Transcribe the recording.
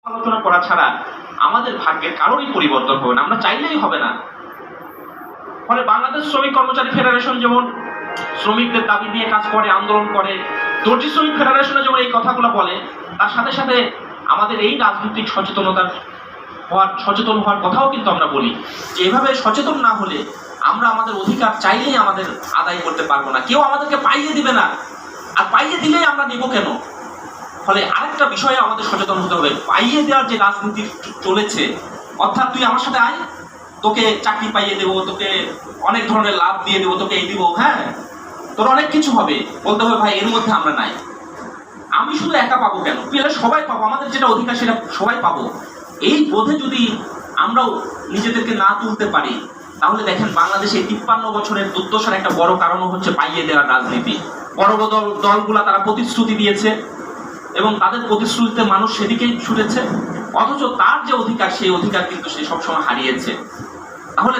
আলোচনা করা ছাড়া আমাদের ভাগ্যের কারোরই পরিবর্তন হবে না, আমরা চাইলেই হবে না। ফলে বাংলাদেশ শ্রমিক কর্মচারী ফেডারেশন যেমন শ্রমিকদের দাবি নিয়ে কাজ করে, আন্দোলন করে, দর্জি শ্রমিক ফেডারেশনে যেমন এই কথাগুলো বলে, তার সাথে সাথে আমাদের এই রাজনৈতিক সচেতন হওয়ার কথাও কিন্তু আমরা বলি যে এভাবে সচেতন না হলে আমরা আমাদের অধিকার চাইলেই আমাদের আদায় করতে পারবো না, কেউ আমাদেরকে পাইয়ে দিবে না, আর পাইয়ে দিলেই আমরা নেব কেন? ফলে আরেকটা বিষয়ে আমাদের সচেতন হতে হবে, পাইয়ে দেওয়ার যে রাজনীতি চলেছে, অর্থাৎ তুই আমার সাথে আয়, তোকে চাকরি পাইয়ে দেবো, তোকে অনেক ধরনের লাভ দিয়ে দেবো, তোকে এই দিব, হ্যাঁ তোর অনেক কিছু হবে, বলতে হবে ভাই এর মধ্যে আমরা নাই, আমি শুধু একা পাবো কেন, পেলে সবাই পাবো, আমাদের যেটা অধিকার সেটা সবাই পাবো। এই বোধে যদি আমরাও নিজেদেরকে না তুলতে পারি, তাহলে দেখেন বাংলাদেশে 53 বছরের দুর্দশার একটা বড় কারণও হচ্ছে পাইয়ে দেওয়ার রাজনীতি। বড় বড় দলগুলা তারা প্রতিশ্রুতি দিয়েছে এবং তাদের প্রতিশ্রুতিতে মানুষ সেদিকেই ছুটেছে, অথচ তার যে অধিকার সেই অধিকার কিন্তু সে সবসময় হারিয়েছে। তাহলে